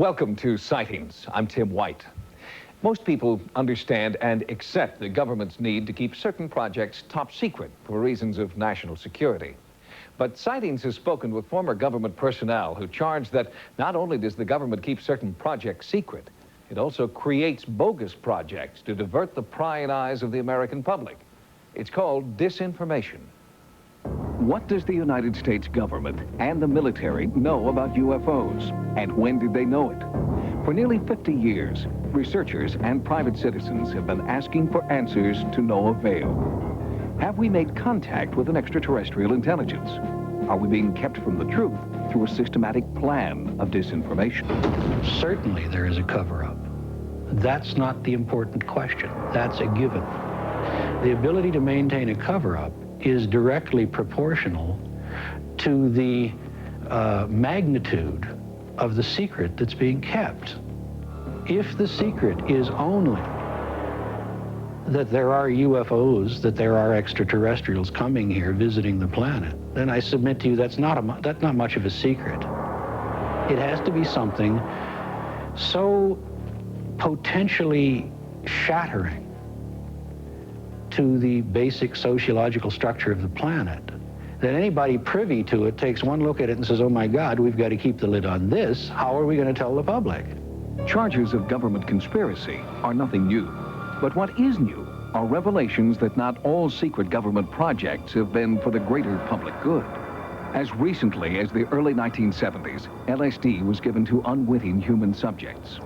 Welcome to Sightings. I'm Tim White. Most people understand and accept the government's need to keep certain projects top secret for reasons of national security. But Sightings has spoken with former government personnel who charge that not only does the government keep certain projects secret, it also creates bogus projects to divert the prying eyes of the American public. It's called disinformation. What does the United States government and the military know about UFOs? And when did they know it? For nearly 50 years, researchers and private citizens have been asking for answers to no avail. Have we made contact with an extraterrestrial intelligence? Are we being kept from the truth through a systematic plan of disinformation? Certainly there is a cover-up. That's not the important question. That's a given. The ability to maintain a cover-up is directly proportional to the magnitude of the secret that's being kept. If the secret is only that there are UFOs, that there are extraterrestrials coming here visiting the planet, then I submit to you that's not much of a secret. It has to be something so potentially shattering to the basic sociological structure of the planet that anybody privy to it takes one look at it and says, oh my God, we've got to keep the lid on this. How are we going to tell the public? Charges of government conspiracy are nothing new. But what is new are revelations that not all secret government projects have been for the greater public good. As recently as the early 1970s, LSD was given to unwitting human subjects.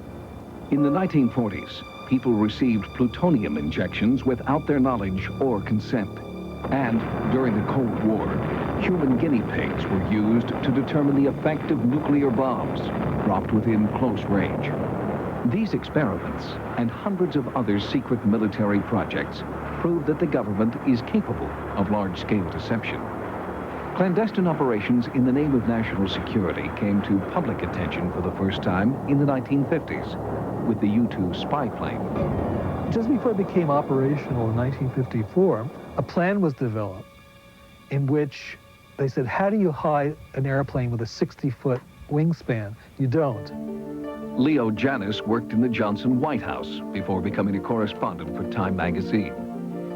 In the 1940s, people received plutonium injections without their knowledge or consent. And during the Cold War, human guinea pigs were used to determine the effect of nuclear bombs dropped within close range. These experiments and hundreds of other secret military projects prove that the government is capable of large-scale deception. Clandestine operations in the name of national security came to public attention for the first time in the 1950s with the U-2 spy plane. Just before it became operational in 1954, a plan was developed in which they said, how do you hide an airplane with a 60-foot wingspan? You don't. Leo Janis worked in the Johnson White House before becoming a correspondent for Time magazine.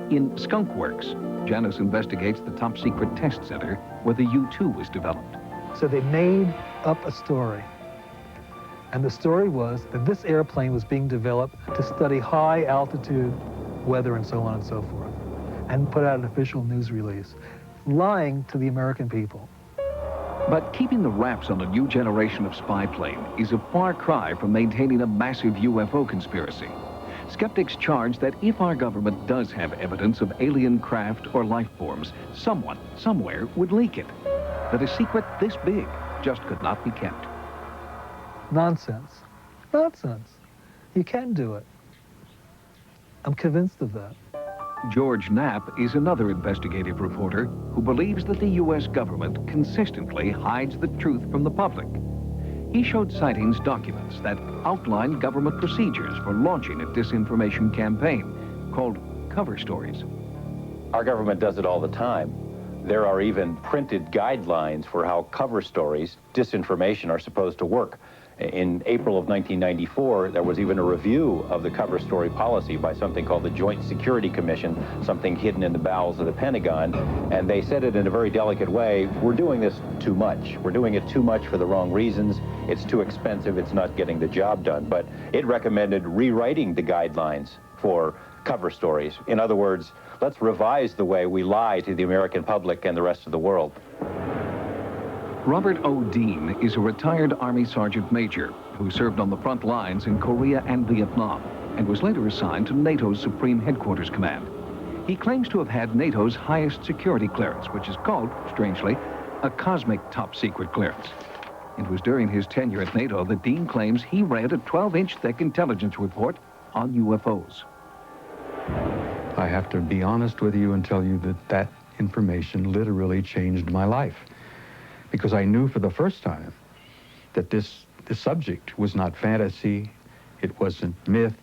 In Skunk Works, Janis investigates the top-secret test center where the U-2 was developed. So they made up a story. And the story was that this airplane was being developed to study high-altitude weather and so on and so forth, and put out an official news release, lying to the American people. But keeping the wraps on a new generation of spy plane is a far cry from maintaining a massive UFO conspiracy. Skeptics charge that if our government does have evidence of alien craft or life forms, someone, somewhere, would leak it. That a secret this big just could not be kept. Nonsense. Nonsense. You can do it. I'm convinced of that. George Knapp is another investigative reporter who believes that the U.S. government consistently hides the truth from the public. He showed Sightings documents that outline government procedures for launching a disinformation campaign called cover stories. Our government does it all the time. There are even printed guidelines for how cover stories, disinformation, are supposed to work. In April of 1994, there was even a review of the cover story policy by something called the Joint Security Commission, something hidden in the bowels of the Pentagon, and they said it in a very delicate way, we're doing this too much. We're doing it too much for the wrong reasons. It's too expensive. It's not getting the job done. But it recommended rewriting the guidelines for cover stories. In other words, let's revise the way we lie to the American public and the rest of the world. Robert O. Dean is a retired Army Sergeant Major who served on the front lines in Korea and Vietnam and was later assigned to NATO's Supreme Headquarters Command. He claims to have had NATO's highest security clearance, which is called, strangely, a cosmic top-secret clearance. It was during his tenure at NATO that Dean claims he read a 12-inch thick intelligence report on UFOs. I have to be honest with you and tell you that that information literally changed my life. Because I knew for the first time that this subject was not fantasy, it wasn't myth,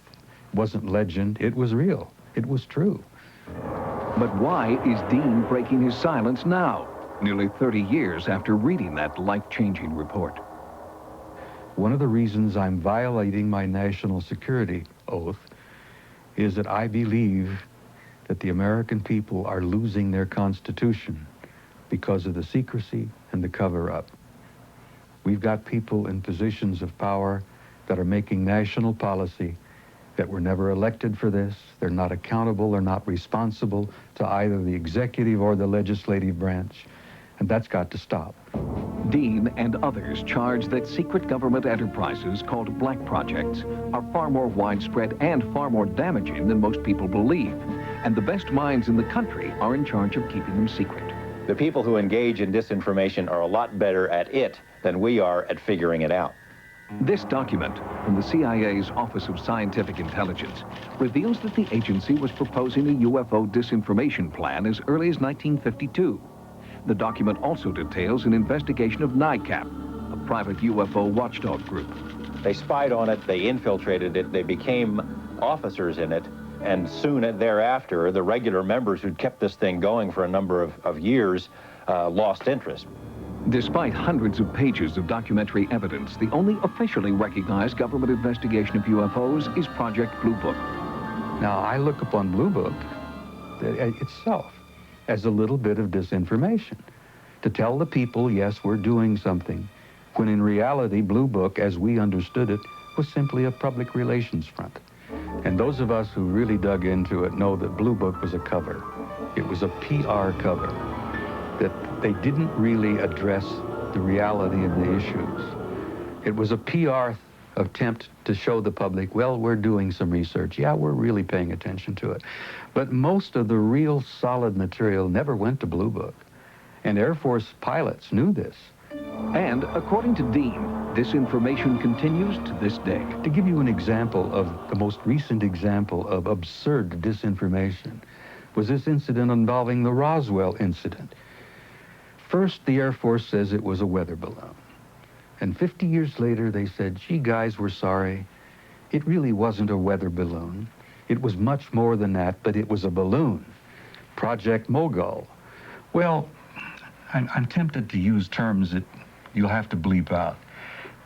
it wasn't legend, it was real, it was true. But why is Dean breaking his silence now, nearly 30 years after reading that life-changing report? One of the reasons I'm violating my national security oath is that I believe that the American people are losing their Constitution because of the secrecy and the cover-up. We've got people in positions of power that are making national policy that were never elected for this. They're not accountable, they're not responsible to either the executive or the legislative branch, and that's got to stop. Dean and others charge that secret government enterprises called black projects are far more widespread and far more damaging than most people believe, and the best minds in the country are in charge of keeping them secret. The people who engage in disinformation are a lot better at it than we are at figuring it out. This document from the CIA's Office of Scientific Intelligence reveals that the agency was proposing a UFO disinformation plan as early as 1952. The document also details an investigation of NICAP, a private UFO watchdog group. They spied on it, they infiltrated it, they became officers in it, and soon thereafter, the regular members who'd kept this thing going for a number of years lost interest. Despite hundreds of pages of documentary evidence, the only officially recognized government investigation of UFOs is Project Blue Book. Now, I look upon Blue Book itself as a little bit of disinformation, to tell the people, yes, we're doing something, when in reality, Blue Book, as we understood it, was simply a public relations front. And those of us who really dug into it know that Blue Book was a cover. It was a PR cover, that they didn't really address the reality of the issues. It was a PR attempt to show the public, well, we're doing some research. Yeah, we're really paying attention to it. But most of the real solid material never went to Blue Book. And Air Force pilots knew this. And according to Dean, disinformation continues to this day. To give you an example of the most recent example of absurd disinformation was this incident involving the Roswell incident. First, the Air Force says it was a weather balloon. And 50 years later, they said, gee, guys, we're sorry. It really wasn't a weather balloon. It was much more than that, but it was a balloon. Project Mogul. Well, I'm tempted to use terms that you'll have to bleep out.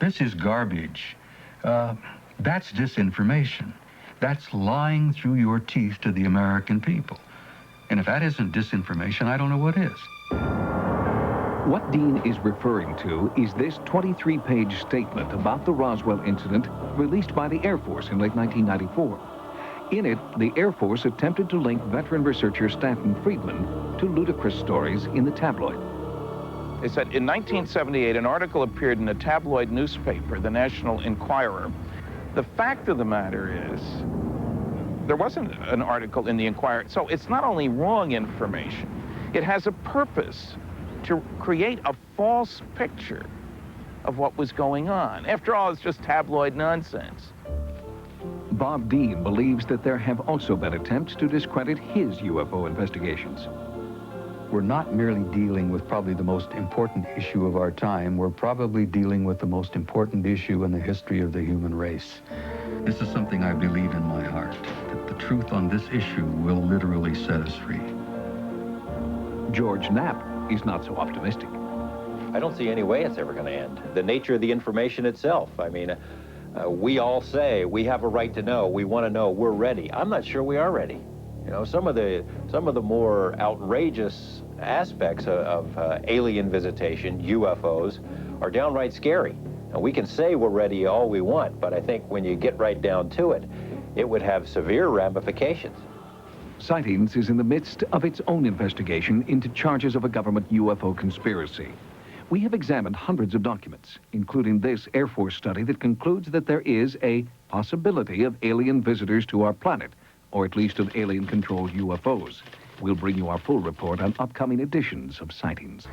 This is garbage. That's disinformation. That's lying through your teeth to the American people. And if that isn't disinformation, I don't know what is. What Dean is referring to is this 23-page statement about the Roswell incident released by the Air Force in late 1994. In it, the Air Force attempted to link veteran researcher Stanton Friedman to ludicrous stories in the tabloid. They said in 1978, an article appeared in a tabloid newspaper, the National Enquirer. The fact of the matter is, there wasn't an article in the Enquirer. So it's not only wrong information, it has a purpose to create a false picture of what was going on. After all, it's just tabloid nonsense. Bob Dean believes that there have also been attempts to discredit his UFO investigations. We're not merely dealing with probably the most important issue of our time, we're probably dealing with the most important issue in the history of the human race. This is something I believe in my heart, that the truth on this issue will literally set us free. George Knapp is not so optimistic. I don't see any way it's ever going to end. The nature of the information itself. I mean, we all say we have a right to know, we want to know, we're ready. I'm not sure we are ready. You know, some of the more outrageous aspects of alien visitation, UFOs, are downright scary. And we can say we're ready all we want, but I think when you get right down to it, it would have severe ramifications. Sightings is in the midst of its own investigation into charges of a government UFO conspiracy. We have examined hundreds of documents, including this Air Force study that concludes that there is a possibility of alien visitors to our planet, or at least of alien-controlled UFOs. We'll bring you our full report on upcoming editions of Sightings.